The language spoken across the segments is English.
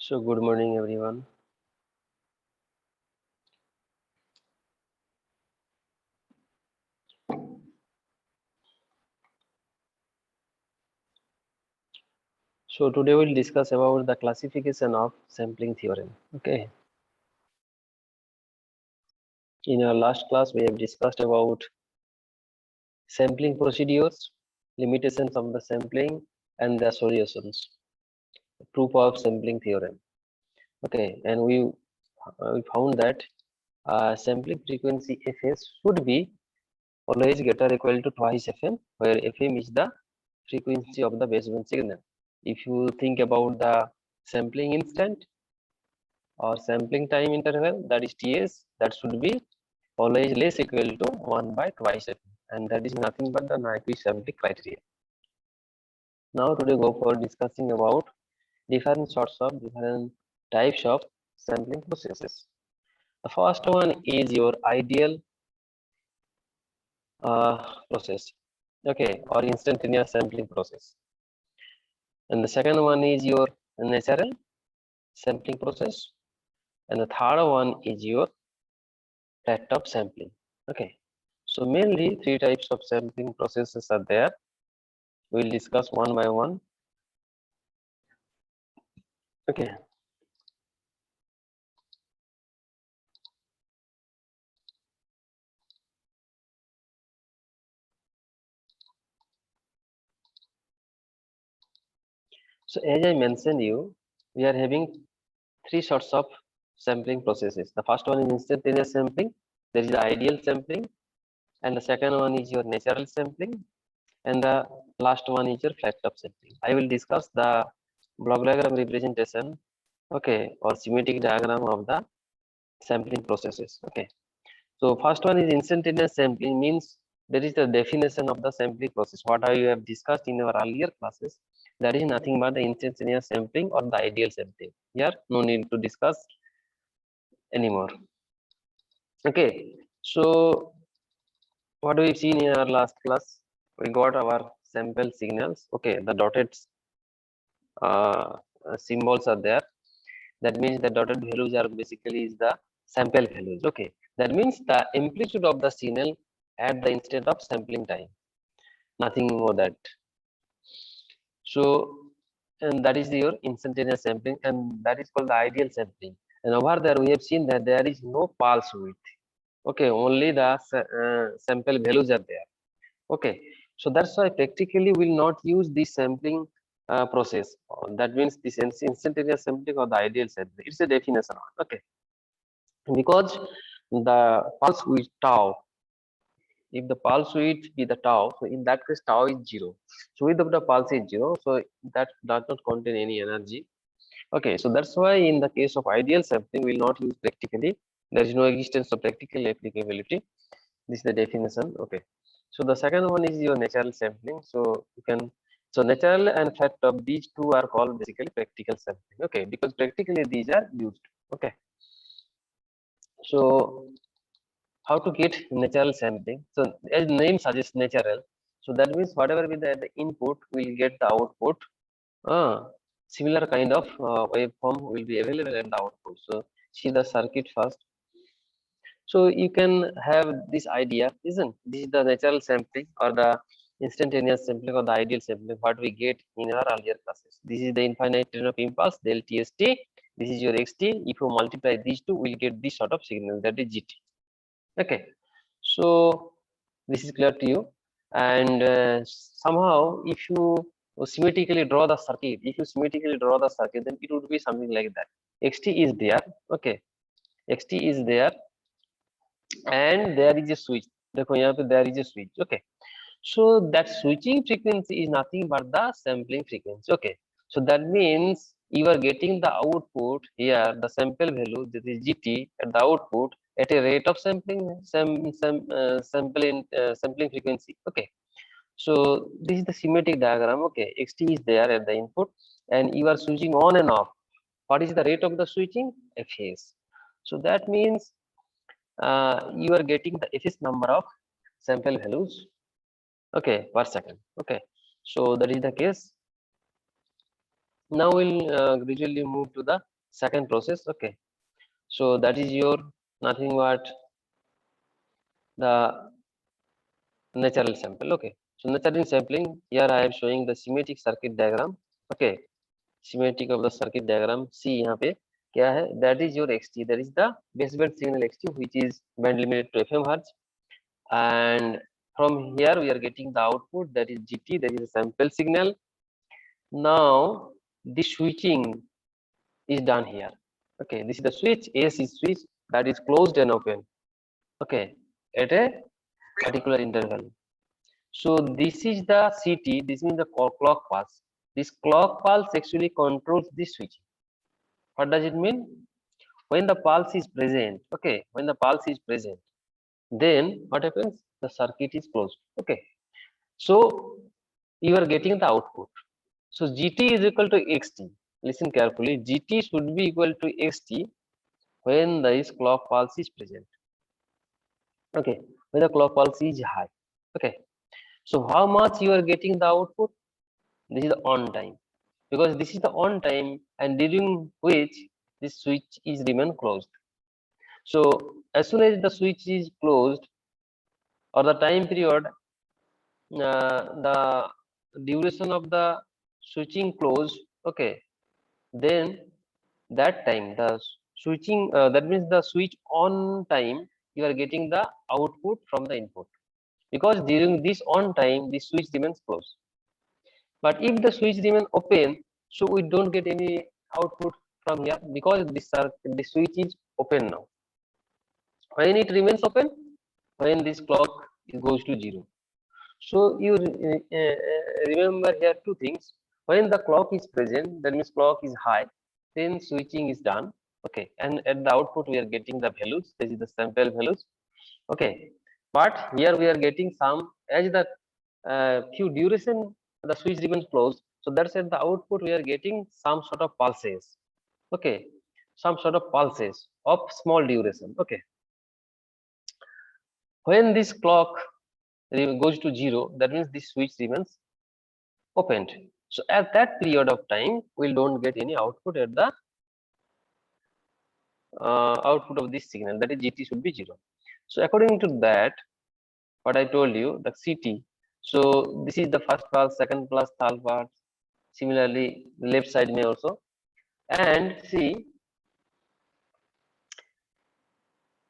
So good morning everyone. So today we'll discuss about the classification of sampling theorem. Okay. In our last class we have discussed about sampling procedures, limitations of the sampling and the solutions. Proof of sampling theorem. Okay, and we found that sampling frequency Fs should be always greater or equal to twice Fm, where Fm is the frequency of the baseband signal. If you think about the sampling instant or sampling time interval, that is Ts, that should be always less equal to 1 by twice Fm, and that is nothing but the Nyquist sampling criteria. Now today go for discussing about different types of sampling processes. The first one is your ideal process, okay, or instantaneous sampling process, and the second one is your natural sampling process, and the third one is your flat top sampling. Okay, so mainly three types of sampling processes are there. We'll discuss one by one. Okay. So as I mentioned you, we are having three sorts of sampling processes. The first one is instantaneous sampling. There is the ideal sampling, and the second one is your natural sampling, and the last one is your flat top sampling. I will discuss the block diagram representation, okay, or schematic diagram of the sampling processes. Okay. So first one is instantaneous sampling, means there is the definition of the sampling process. What I have discussed in our earlier classes, that is nothing but the instantaneous sampling or the ideal sampling. Here, no need to discuss anymore. Okay, so what we've seen in our last class, we got our sample signals. Okay, the dotted uh, symbols are there. That means the dotted values are basically is the sample values. Okay, that means the amplitude of the signal at the instant of sampling time. Nothing more that. So, and that is your instantaneous sampling, and that is called the ideal sampling. And over there, we have seen that there is no pulse width. Okay, only the sample values are there. Okay, so that's why practically will not use this sampling process. That means this instantaneous sampling or the ideal sampling. It's a definition. Okay, because the pulse width tau, if the pulse width be the tau, so in that case tau is 0. So width of the pulse is 0, so that does not contain any energy. Okay, so that's why in the case of ideal sampling, we will not use practically. There is no existence of practical applicability. This is the definition. Okay, so the second one is your natural sampling. So you can, so natural and flat top, these two are called basically practical sampling. Okay, because practically these are used. Okay, so how to get natural sampling? So as name suggests, natural. So that means whatever with the input, will get the output. Similar kind of waveform will be available at the output. So see the circuit first. So you can have this idea, isn't this is the natural sampling or the instantaneous sampling or the ideal sampling what we get in our earlier classes. This is the infinite train of impulse, del TST. This is your XT. If you multiply these two, we'll get this sort of signal, that is GT. Okay, so this is clear to you. And somehow, if you symmetrically draw the circuit, then it would be something like that. XT is there. Okay, XT is there, and there is a switch. There is a switch. Okay, so that switching frequency is nothing but the sampling frequency. Okay, so that means you are getting the output here, the sample value, that is GT at the output at a rate of sampling sampling frequency. Okay, so this is the schematic diagram. Okay, XT is there at the input, and you are switching on and off. What is the rate of the switching? Fs. So that means you are getting the Fs number of sample values, okay, per second. Okay, so that is the case. Now we'll gradually move to the second process. Okay, so that is your nothing but the natural sample. Okay, so natural sampling, here I am showing the schematic circuit diagram. Okay, schematic of the circuit diagram. See यहाँ पे क्या है, that is your xt, that is the baseband signal xt, which is band limited to fm hertz, and from here we are getting the output, that is gt, that is a sample signal. Now the switching is done here. Okay, this is the switch, AC switch, that is closed and open. Okay, at a particular interval. So this is the CT, this means the clock pulse. This clock pulse actually controls this switch. What does it mean? When the pulse is present, okay, when the pulse is present, then what happens? The circuit is closed. Okay, so you are getting the output. So GT is equal to XT. Listen carefully. GT should be equal to XT when this clock pulse is present. Okay, when the clock pulse is high. Okay, so how much you are getting the output? This is the on time, because this is the on time and during which this switch is remain closed. So as soon as the switch is closed, or the time period, the duration of the switching closed, okay, then that time the switching, that means the switch on time, you are getting the output from the input, because during this on time the switch remains closed. But if the switch remains open, so we don't get any output from here, because the switch is open now. When it remains open, when this clock goes to 0. So you remember here two things. When the clock is present, that means clock is high, then switching is done. Okay, and at the output we are getting the values. This is the sample values. Okay, but here we are getting some, as the few duration the switch remains closed. So that's at the output we are getting some sort of pulses. Okay, some sort of pulses of small duration. Okay, when this clock goes to 0, that means this switch remains opened. So at that period of time, we don't get any output at the output of this signal, that is GT should be 0. So according to that, what I told you, the CT. So this is the first pulse, second pulse, third pulse. Similarly, left side may also. And see,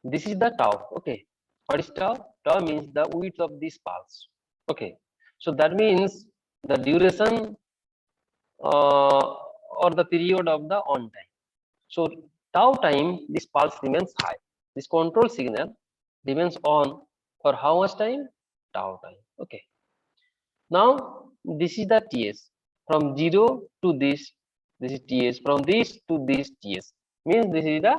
this is the tau. Okay, what is tau? Tau means the width of this pulse. Okay, so that means the duration or the period of the on time. So tau time, this pulse remains high. This control signal remains on for how much time? Tau time. Okay. Now this is the TS. From 0 to this is TS. From this to this TS. Means this is the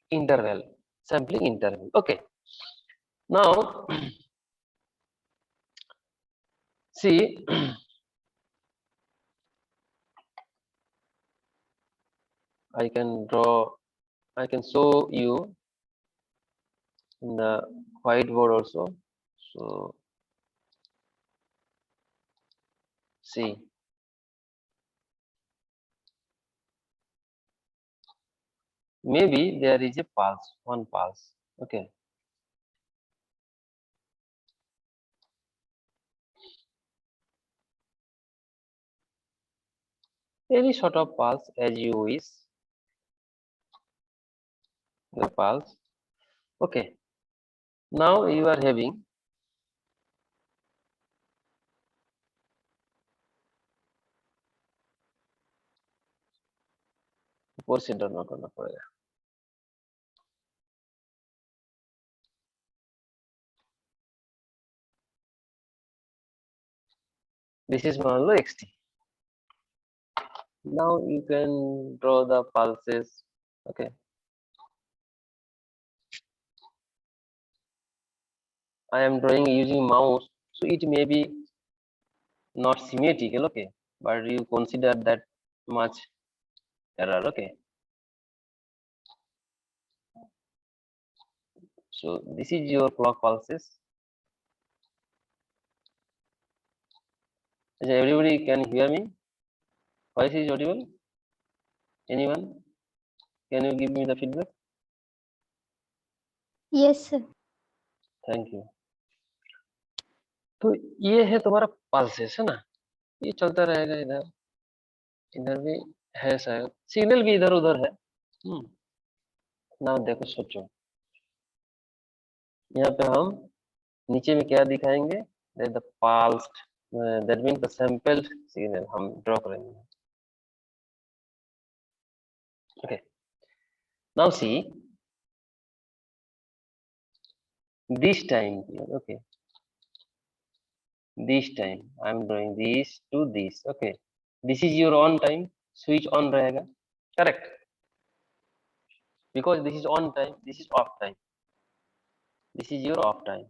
interval, sampling interval. Okay. Now see, I can show you in the whiteboard also. So see, maybe there is a pulse, one pulse. Okay. Any sort of pulse as you wish, the pulse. Okay. Now you are having consider not करना पड़ेगा. This is मान लो xt. Now you can draw the pulses. Okay. I am drawing using mouse, so it may be not symmetrical. Okay, but you consider that much error. Okay. So this is your clock pulses. Everybody can hear me? Voice is audible? Anyone? Can you give me the feedback? Yes, sir. Thank you. तो ये है तुम्हारा pulses है ना, ये चलता रहेगा, इधर इधर भी है, शायद सिग्नल भी इधर उधर है। ना देखो, सोचो, यहाँ पे हम नीचे में क्या दिखाएंगे, the pulsed, that means the sampled signal हम ड्रॉ करेंगे। okay, now see this time here, okay, this time I'm drawing this to this, okay, this is your on time, switch on रहेगा, correct, because this is on time, this is off time, this is your off time.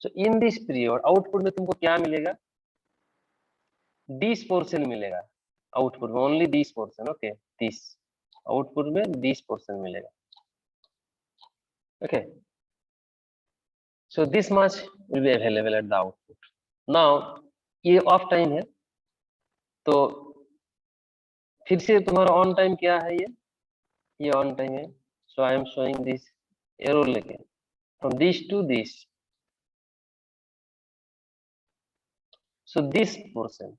So in this period output में तुमको क्या मिलेगा, this portion मिलेगा output में, only this portion, okay, this output में this portion मिलेगा, okay, so this much will be available at the output. Now ये of time है, तो फिर से तुम्हारा ऑन टाइम क्या है, ये ऑन टाइम है, so I am showing this arrow लेके from this to this, so this portion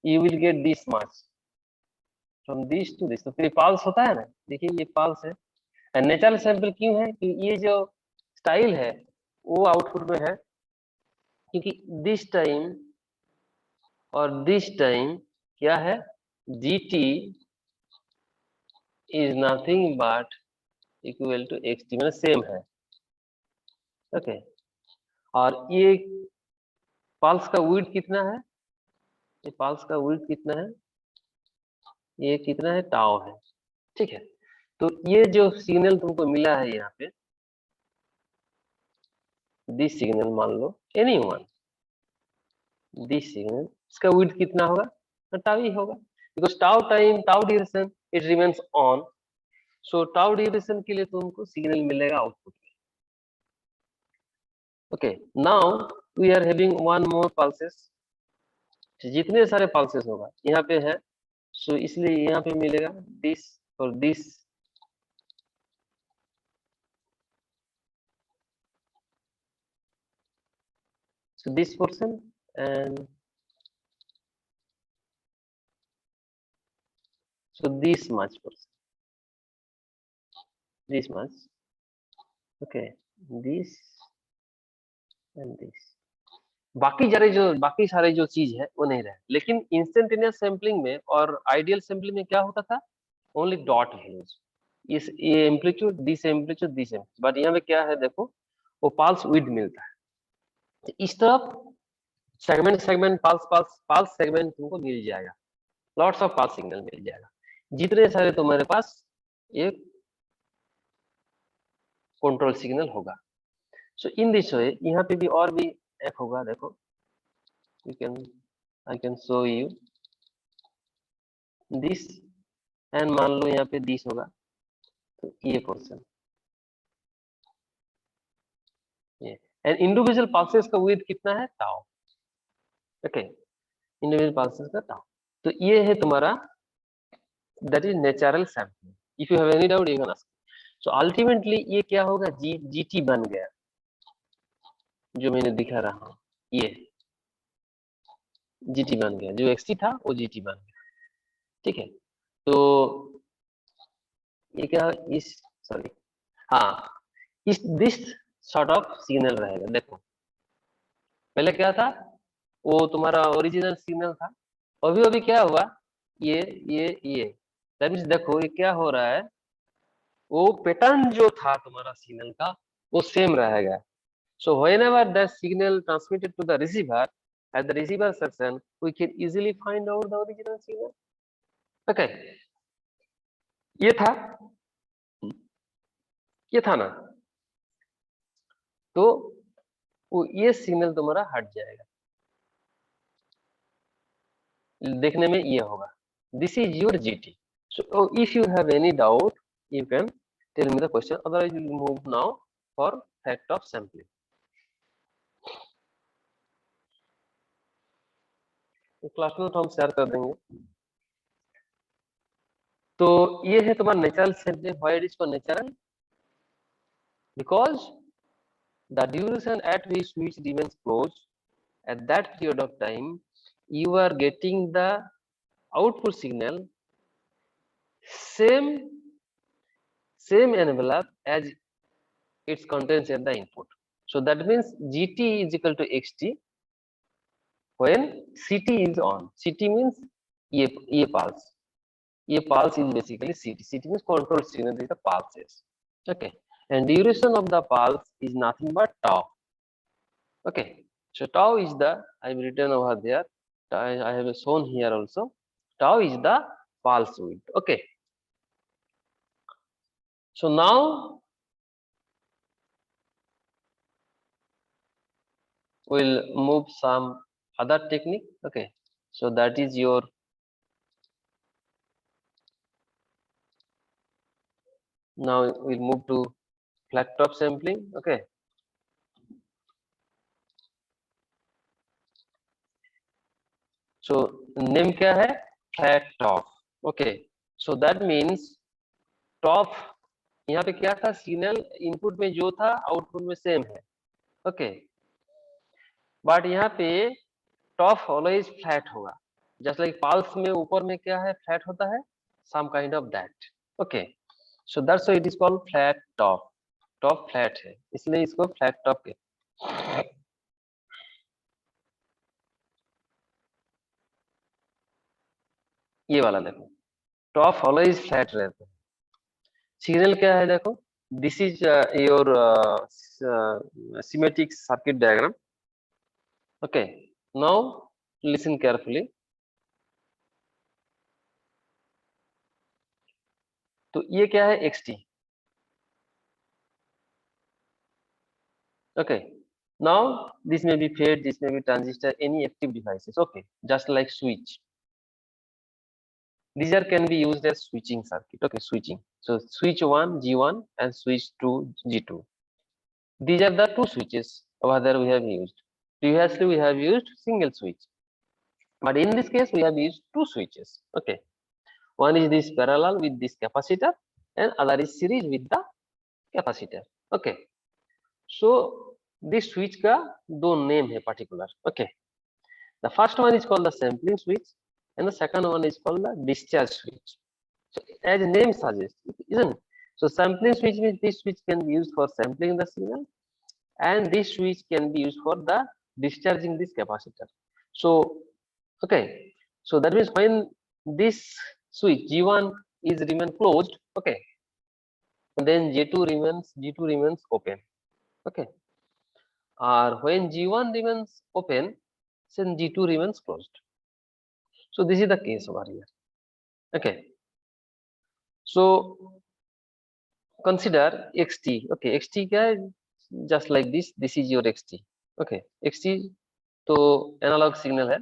you will get this much from this to this, तो फिर पाल्स होता है ना, देखिए ये पाल्स है। नेचुरल सैंपल क्यों है कि ये जो स्टाइल है वो आउटपुट में है, क्योंकि दिस टाइम और दिस टाइम क्या है, gt is nothing but equal to xt, मतलब सेम है, ओके। और ये पल्स का विड्थ कितना है, ये पल्स का विड्थ कितना है, ये कितना है, टाउ है, ठीक है। तो ये जो सिग्नल तुमको मिला है यहाँ पे, दिस सिग्नल मान लो एनी वन, दिस सिग्नल, इसका विड्थ कितना होगा, टाउ ही होगा, because tau time, tau duration, it remains on, so tau duration के लिए तुमको सिग्नल मिलेगा आउटपुट में, okay. Now we are having one more pulses, जितने सारे पल्सेस होगा यहाँ पे है, सो इसलिए यहाँ पे मिलेगा दिस और this, so this portion and so this much portion, this much, okay, this and this, बाकी सारे जो चीज है वो नहीं रहे, लेकिन इंस्टेंटेनियस सैंपलिंग में और आइडियल सैंपलिंग में क्या होता था, ओनली डॉट वैल्यूज, इस ये amplitude, this amplitude, this amplitude, but यहाँ पे क्या है देखो, वो पल्स विड्थ मिलता है, तो इस तरफ segment segment pulse pulse pulse segment तुमको मिल जाएगा, लॉट्स ऑफ पल्स सिग्नल मिल जाएगा, जितने सारे तुम्हारे पास एक कंट्रोल सिग्नल होगा। सो इन दिस वे यहाँ पे भी और भी एक होगा, देखो, you can, I can show you this, and मान लो यहाँ पे दिस होगा, तो ये पोर्शन, ये, एंड इंडिविजुअल पल्सेस का विड्थ कितना है, टाउ, ओके, इंडिविजुअल पल्सेस का टाउ, तो ये है तुम्हारा, that is natural sampling. If you have any doubt you can ask. So ultimately ये क्या होगा, जीटी बन गया, जो मैंने दिखा रहा हूँ, ये जीटी बन गया, जो एक्सटी था वो जीटी बन गया, ठीक है। तो ये क्या, इस, सॉरी, हाँ, इस दिस सॉर्ट ऑफ सिग्नल रहेगा, देखो पहले क्या था, वो तुम्हारा ओरिजिनल सिग्नल था, अभी अभी क्या हुआ, ये दैट मींस देखो ये क्या हो रहा है, वो पैटर्न जो था तुम्हारा सिग्नल का वो सेम रहेगा। So whenever the signal transmitted to the receiver at the receiver section, we can easily find out the original signal. Okay, ये था, ये था ना, तो वो ये सिग्नल तुम्हारा हट जाएगा, देखने में ये होगा, this is your GT. So if you have any doubt, you can tell me the question. Otherwise, we will move now for fact of sampling. Class note हम शेयर कर देंगे। तो ये है तुम्हारा natural sampling. Why it is called natural? Because the duration at which switch remains closed at that period of time, you are getting the output signal same envelope as its contents at the input. So that means gt is equal to xt when ct is on. ct means ye pulse. Ye pulse is basically ct. ct means control signal is the pulses. Okay, and duration of the pulse is nothing but tau. Okay, so tau is the, I've written over there, I have shown here also. Tau is the pulse width. Okay, so now we'll move some other technique. Okay, so that is your now we'll move to flat top sampling. Okay, so name क्या है? Flat top. Okay, so that means top यहाँ पे क्या था? Signal input में जो था output में सेम है. ओके, बट यहाँ पे टॉप ऑलवेज फ्लैट होगा. जस्ट लाइक पल्स में ऊपर में क्या है? फ्लैट होता है. Some kind of that. Okay, so that's why it is called flat top. Top flat है इसलिए इसको फ्लैट टॉप के. ये वाला देखो, टॉप ऑलवेज फ्लैट रहता है. सिग्नल क्या है? देखो, this is your symmetric circuit diagram. Okay, now listen carefully. तो ये क्या है? xt. Okay, now this may be fed, this may be transistor, any active devices. Okay, just like switch. These are can be used as switching circuit. Okay, switching. So switch 1 G1 and switch 2 G2. These are the two switches over there we have used. Previously we have used single switch, but in this case we have used two switches. Okay, one is this parallel with this capacitor and other is series with the capacitor. Okay, so this switch का दो name है particular. Okay, the first one is called the sampling switch and the second one is called the discharge switch. So as name suggests, isn't it? So sampling switch means this switch can be used for sampling the signal and this switch can be used for the discharging this capacitor. So okay, so that means when this switch G1 is remain closed, okay, then G2 remains open. Okay, or when G1 remains open, then G2 remains closed. So this is the case over here. Okay, so consider xt. Okay, xt क्या है? Just like this, this is your xt. Okay, xt तो analog signal है,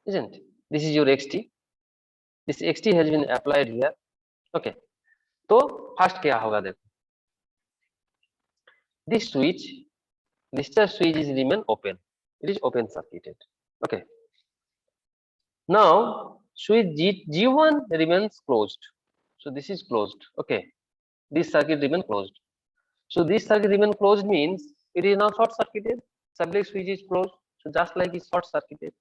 isn't it? This is your xt. This xt has been applied here. Okay, तो first क्या होगा? देखो, this switch, this switch is remain open. It is open circuited. Okay, now switch G1 remains closed. So this is closed. Okay, this circuit remain closed. So this circuit remain closed means it is now short circuited. Subject switch is closed. So just like it's short circuited,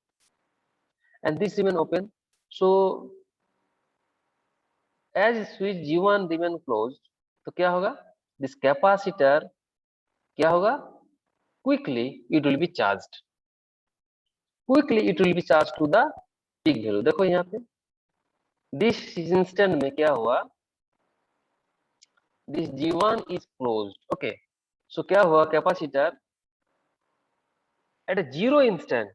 and this remain open. So as switch G1 remain closed, तो क्या होगा? This capacitor क्या होगा? Quickly it will be charged. Quickly it will be charged to the peak value. देखो यहाँ पे this instant में क्या हुआ? This G1 is closed. Okay, so क्या हुआ? Capacitor at a zero instant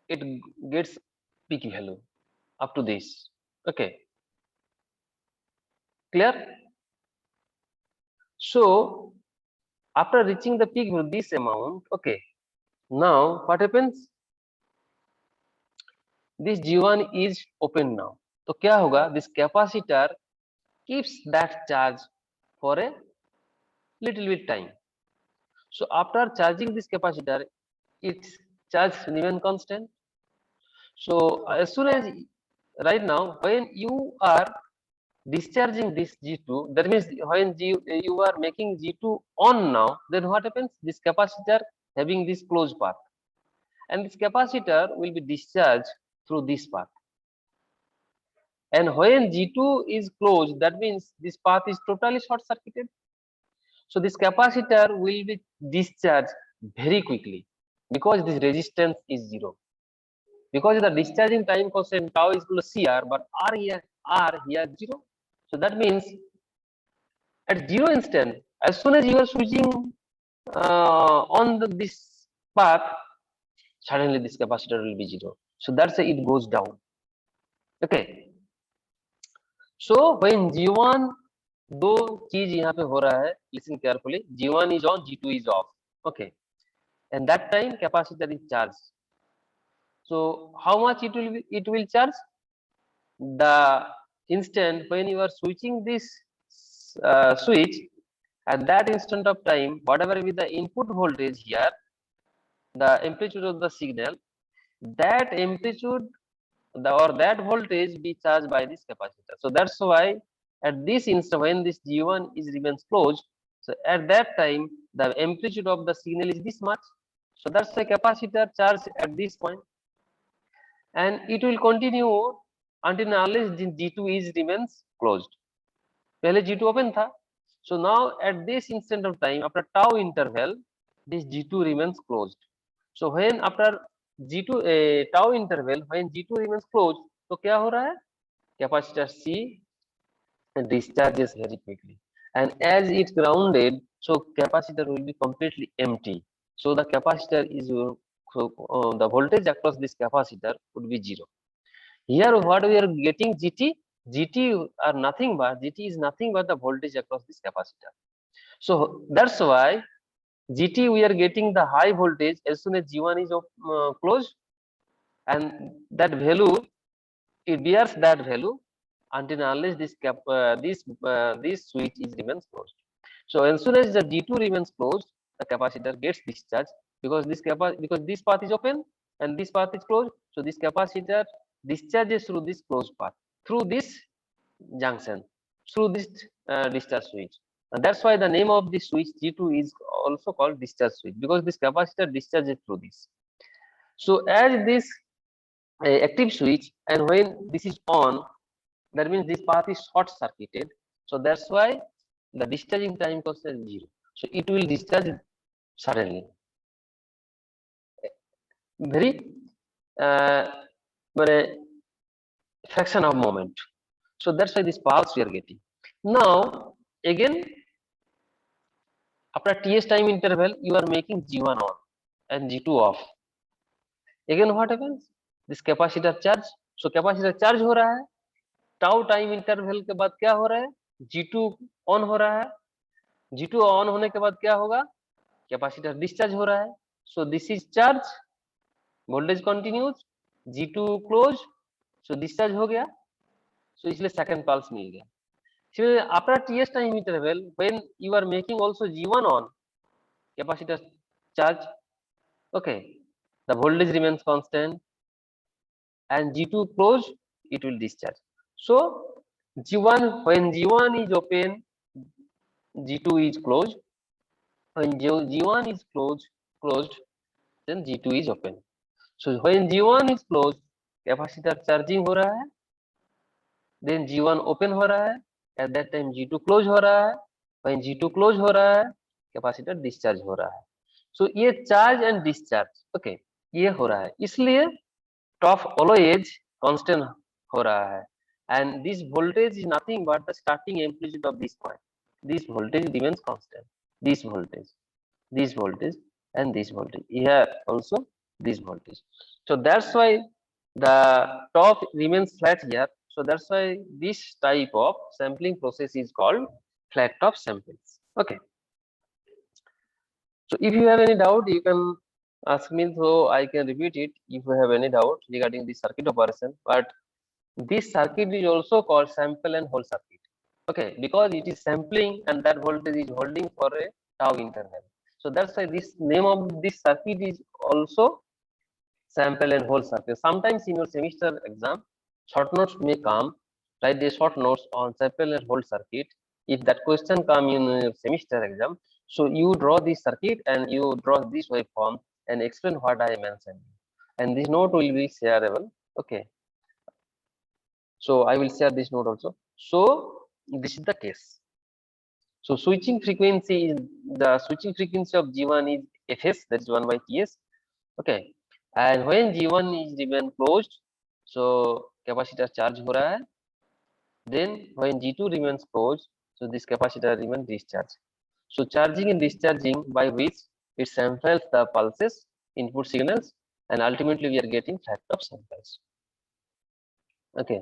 it gets peak value up to this. Okay, clear? So after reaching the peak value this amount, okay, now what happens? This G1 is open now. तो क्या होगा? This capacitor keeps that charge for a little bit time. So after charging this capacitor, its charge remain constant. So as soon as right now when you are discharging this G2, that means when you are making G2 on now, then what happens? This capacitor having this closed path, and this capacitor will be discharged through this path. And when G2 is closed, that means this path is totally short circuited. So this capacitor will be discharged very quickly because this resistance is zero. Because the discharging time constant tau is equal to CR, but R here is zero. So that means at zero instant, as soon as you are switching on this path, suddenly this capacitor will be zero. So that's why it goes down. Okay. So when G1 दो चीज यहाँ पे हो रहा है, listen carefully. G1 is on, G2 is off. Okay. And that time capacitor is charged. So how much it will charge? The instant when you are switching this switch, at that instant of time, whatever be the input voltage here, the amplitude of the signal, that amplitude or that voltage be charged by this capacitor. So that's why at this instant when this G1 is remains closed, so at that time the amplitude of the signal is this much. So that's the capacitor charge at this point, and it will continue until unless the G2 is remains closed. पहले G2 open था. So now at this instant of time after tau interval, this G2 remains closed. So when after G2 tau interval, when G2 remains closed, तो क्या हो रहा है? Capacitor C discharges very quickly, and as it grounded, so capacitor will be completely empty. So the capacitor is the voltage across this capacitor would be zero. Here what we are getting GT are nothing but GT is nothing but the voltage across this capacitor. So that's why GT we are getting the high voltage as soon as G1 is closed, and that value it bears that value until unless this switch is remains closed. So as soon as the G2 remains closed, the capacitor gets discharged because this path is open and this path is closed. So this capacitor discharges through this closed path, through this junction, through this discharge switch. And that's why the name of this switch G2 is also called discharge switch, because this capacitor discharges through this. So as this active switch, and when this is on, that means this path is short circuited. So that's why the discharging time constant is zero. So it will discharge suddenly. Very fraction of moment. So that's why this pulse we are getting. Now again, after TS time interval, you are making G1 on and G2 off. Again what happens? This capacitor charge. So capacitor charge हो रहा है. Tau time interval के बाद क्या हो रहा है? G2 on हो रहा है. G2 ऑन होने के बाद क्या होगा? कैपेसिटर डिस्चार्ज हो रहा है. So this is charge, voltage continues, G2 close, so discharge हो गया. सो इसलिए सेकंड पल्स मिल गया. So after TS time interval, when you are making also G1 on, capacitor charge, okay, the voltage remains constant, and G2 close, it will discharge. So G1, when G1 is open, G2 is closed. When G1 is closed, then G2 is open. So when G1 is closed, capacitor charging हो रहा है, then G1 open हो रहा है, at that time G2 close हो रहा है, when G2 close हो रहा है, capacitor discharge हो रहा है. So ये charge and discharge, okay, ये हो रहा है. इसलिए top always constant हो रहा है, and this voltage is nothing but the starting amplitude of this point. This voltage remains constant. This voltage, and this voltage. Here also this voltage. So that's why the top remains flat here. So that's why this type of sampling process is called flat top samples. Okay. So if you have any doubt, you can ask me, so I can repeat it if you have any doubt regarding the circuit operation. But this circuit is also called sample and hold circuit. Okay, because it is sampling and that voltage is holding for a tau interval. So that's why this name of this circuit is also sample and hold circuit. Sometimes in your semester exam, short notes may come. Write the short notes on sample and hold circuit. If that question come in your semester exam, so you draw this circuit and you draw this waveform and explain what I mentioned. And this note will be shareable. Okay. So I will share this note also. So this is the case. So switching frequency is the switching frequency of G1 is Fs, that is 1 by Ts. Okay. And when G1 is remain closed, so capacitor charge हो रहा है. Then when G2 remains closed, so this capacitor remains discharged. So charging and discharging by which it samples the pulses, input signals, and ultimately we are getting fact of samples. Okay.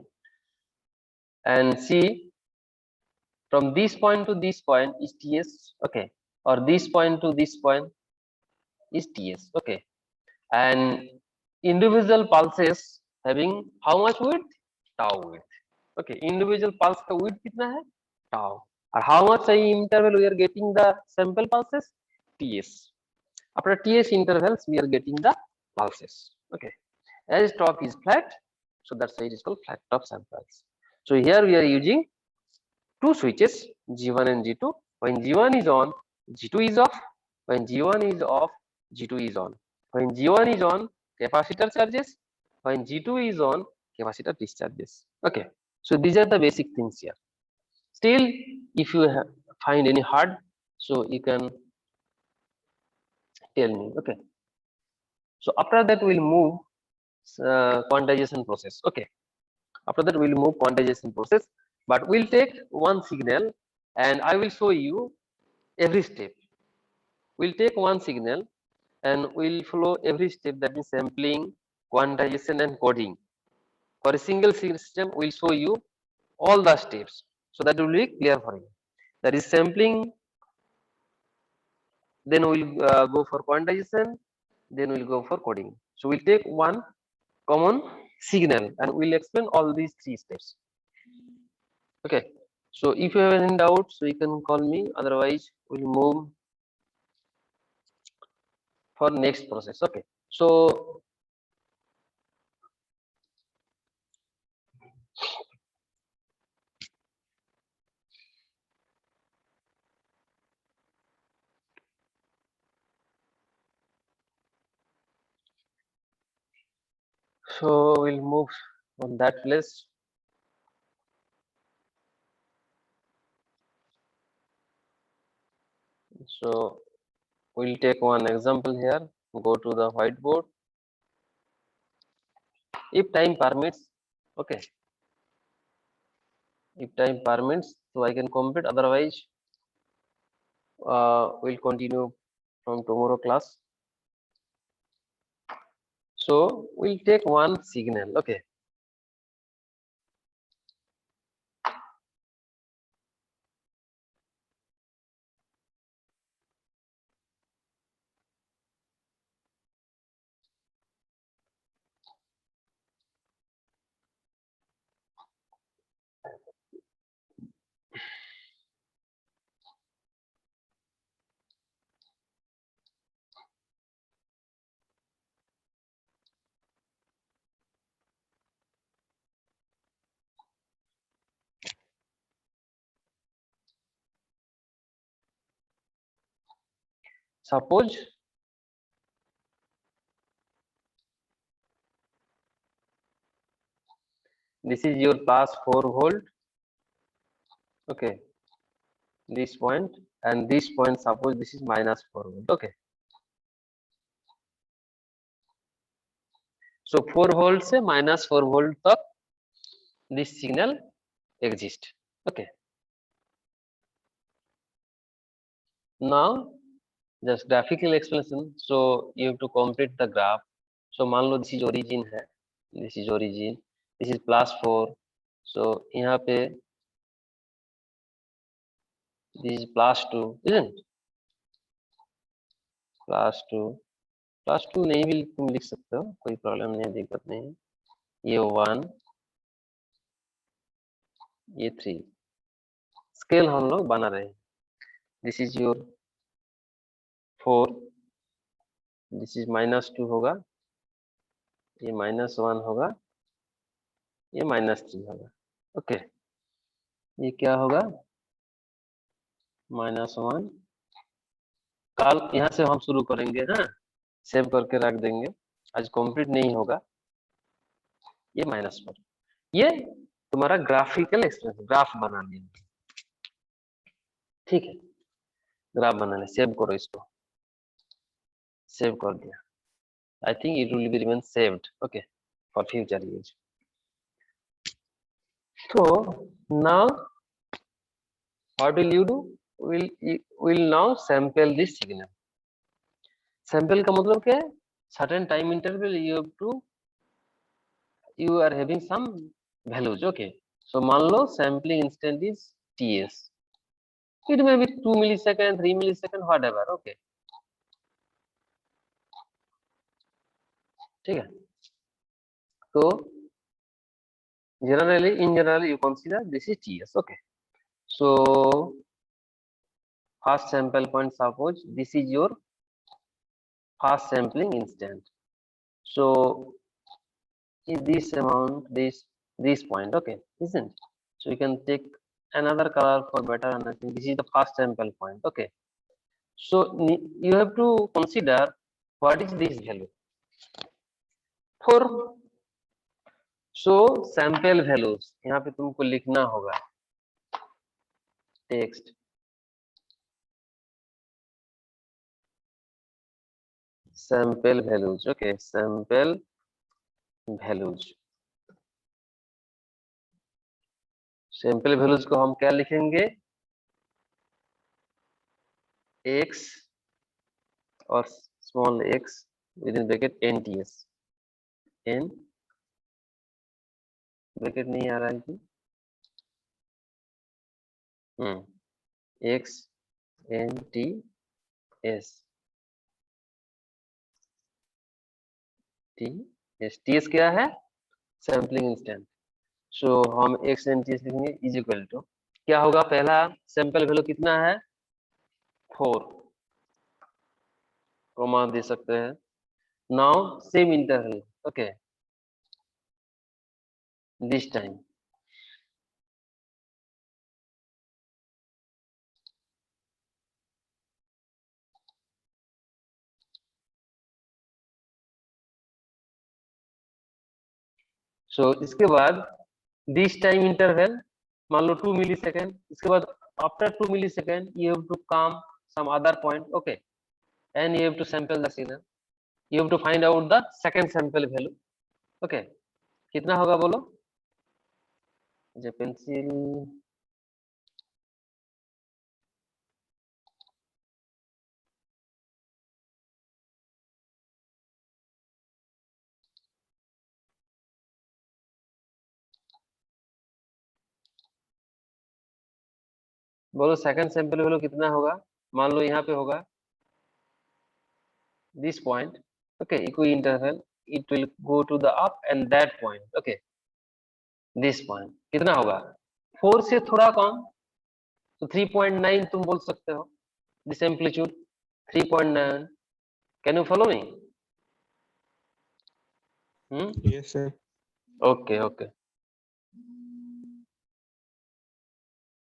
And see, from this point to this point is Ts. Okay. Or this point to this point is Ts. Okay. And individual pulses having how much width? Tau width. Okay. Individual pulse का width कितना है? Tau. And how much interval we are getting the sample pulses? Ts. After Ts intervals, we are getting the pulses. Okay. As top is flat, so that's why it is called flat top samples. So here we are using two switches, G1 and G2. When G1 is on, G2 is off. When G1 is off, G2 is on. When G1 is on, capacitor charges. When G2 is on, capacitor discharges. Okay. So these are the basic things here. Still, if you find any hard, so you can tell me. Okay. So after that, we'll move quantization process. Okay. After that, we'll move quantization process, but we'll take one signal and I will show you every step. We'll take one signal and we'll follow every step, that is sampling, quantization, and coding. For a single system, we'll show you all the steps, so that will be clear for you. That is sampling, then we'll go for quantization, then we'll go for coding. So we'll take one common signal and we'll explain all these three steps. Okay. So if you have any doubt, so you can call me. Otherwise, we'll move for next process. Okay. So we'll move on that place. So we'll take one example here. Go to the whiteboard. If time permits, okay. If time permits, so I can complete. Otherwise, we'll continue from tomorrow class. So we'll take one signal. Okay. Suppose this is your plus 4 volt. Okay. This point and this point, suppose this is minus 4 volt. Okay. So 4 volt से minus 4 volt तक this signal exists. Okay. Now just graphical explanation. So you have to complete the graph. So मान लो this is origin है, this is origin, this is plus 4. So यहाँ पे this is plus 2, isn't it? plus 2 नहीं भी तुम लिख सकते हो, कोई प्रॉब्लम नहीं, दिक्कत नहीं. ये 1, ये 3. स्केल हम लोग बना रहे हैं. This is your 4, this is -2 होगा, ये -1 होगा, ये -3 होगा। ओके, ये क्या होगा, -1। कल यहाँ से हम शुरू करेंगे, हाँ, सेव करके रख देंगे, आज कंप्लीट नहीं होगा। ये -4, ये तुम्हारा ग्राफिकल एक्सप्रेशन, ग्राफ बना लिया, ठीक है, ग्राफ बनाने, सेव करो इसको, सेव कर दिया। I think it will be remain saved, okay, for future use. So now what will you do? Will now sample this signal. Sample का मतलब क्या है? Certain time interval you are having some values, okay. So मान लो sampling instant is TS. It may be 2 millisecond, 3 millisecond, whatever, okay. ठीक है. So in general you consider this is TS, okay. So first sample point, suppose this is your first sampling instant. So is this amount, this point, okay, isn't? So you can take another color for better understanding. This is the first sample point, okay. So you have to consider what is this value for. So sample values यहाँ पे तुमको लिखना होगा text sample values, okay, sample values. Sample values को हम क्या लिखेंगे, x और small x with in bracket NTS, n bracket नहीं आ रहा है कि x NTS TS क्या है, सैम्पलिंग इंस्टेंट। सो हम x NTS लिखेंगे इज इक्वल टू क्या होगा, पहला सैंपल वैल्यू कितना है 4, कोमा दे सकते हैं, now same interval, okay, this time so इसके बाद दिस टाइम इंटरवल मान लो 2 मिलीसेकंड, इसके बाद after 2 millisecond you have to come some other point, okay, and you have to sample the signal, you have to find out the second sample value, okay, कितना होगा बोलो, जो pencil बोलो, second sample value कितना होगा, मान लो यहाँ पे होगा this point, okay, equi interval, it will go to the up and that point, okay, this point कितना होगा 4 से थोड़ा कम, तो 3.9 तुम बोल सकते हो, this amplitude 3.9, can you follow me? Yes, sir. Okay, okay,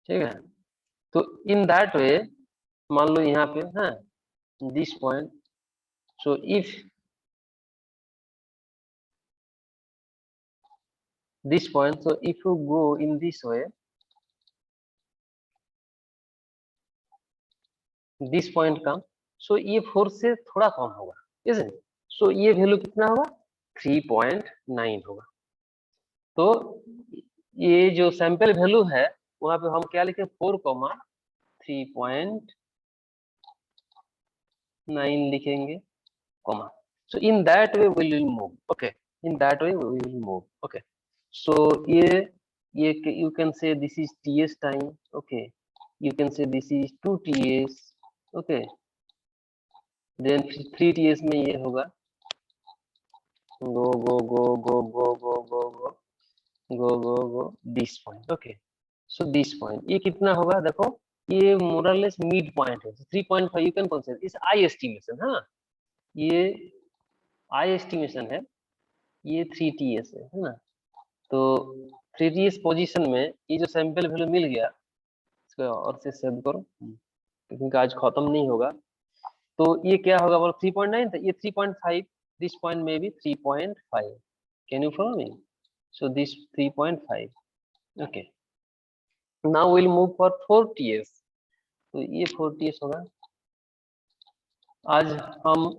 ठीक है, तो in that way मान लो यहाँ पे, हाँ, this point, so if this point, so if you go in this way, this point come, so ये 4 से थोड़ा कम होगा, isn't it? So ये वैल्यू कितना होगा 3.9 होगा। तो ये जो सैंपल वैल्यू है वहां पे हम क्या लिखे 4,3.9 लिखेंगे, comma, so in that way we will move, okay, in that way we will move, okay, so ये you can say this is TS time, okay, you can say this is 2 TS, okay, then 3 TS में ये होगा go go go go go go go go go go go this point, okay, so this point ये कितना होगा, देखो ये मोरलेस mid point है, 3.5 you can consider इस आई एस्टिमेशन, हाँ, ये आई एस्टिमेशन है, ये 3 TS है ना, तो 3ds पोजीशन में ये जो सैंपल वैल्यू मिल गया, इसको और से सेव करो क्योंकि आज खत्म नहीं होगा। तो ये क्या होगा बोलो 3.9 था, ये 3.5, दिस पॉइंट में भी 3.5। Can you follow me? So this 3.5। Okay, now will move for 4ts। तो ये 4ts होगा। आज हम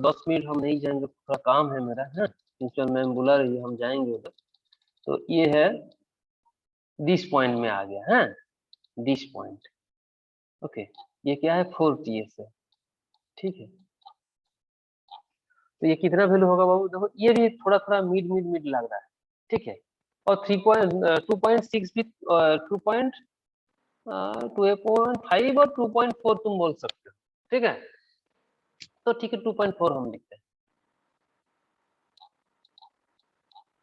10 मिनट हम नहीं जाएंगे, थोड़ा काम है मेरा, है प्रिंसिपल मैम बुला रही है, हम जाएंगे उधर। तो ये है दिस पॉइंट में आ गया है, दिस पॉइंट। ओके, ये क्या है 4ts है, ठीक है। तो ये कितना वैल्यू होगा बाबू? देखो ये भी थोड़ा थोड़ा मिड मिड मिड लग रहा है, ठीक है। और 2.6 भी 2.5 और 2.4 तुम बोल सकते हो, ठीक है। तो ठीक है 2.4 हम लिखते हैं,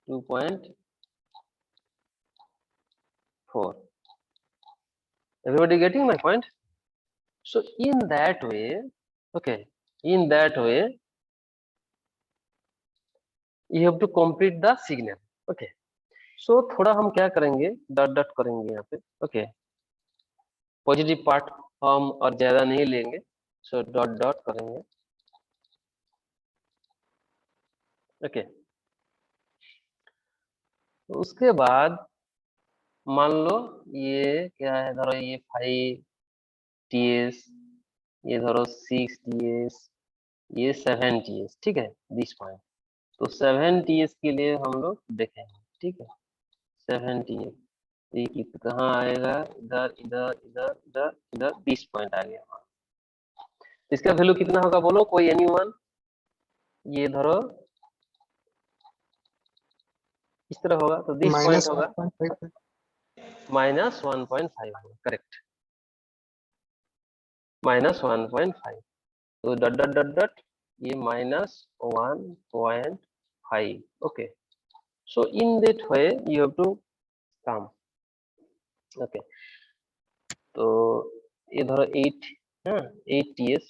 2.4। Everybody getting my point? So in that way, okay, in that way, you have to complete the signal. Okay. So थोड़ा हम क्या करेंगे, डॉट डॉट करेंगे यहाँ पे। ओके, पॉजिटिव पार्ट हम और ज्यादा नहीं लेंगे, सो डॉट डॉट करेंगे। ओके, तो उसके बाद मान लो ये क्या है, धरो ये 5ts, ये धरो 6ts, ये 7ts, ठीक है, दिस पॉइंट। तो 7ts के लिए हम लोग देखेंगे, ठीक है। 7ts ये कहाँ आएगा, इधर इधर इधर इधर इधर 20 पॉइंट आ गया। इसका वैल्यू कितना होगा बोलो, कोई एनीवन? ये धरो इस तरह होगा, तो दिस पॉइंट होगा -1.5 होगा, करेक्ट, -1.5। तो डॉट डॉट डॉट डॉट ये -1.5। Okay, so in that way you have to come. Okay, तो ये धरो 8 हाँ 8ts,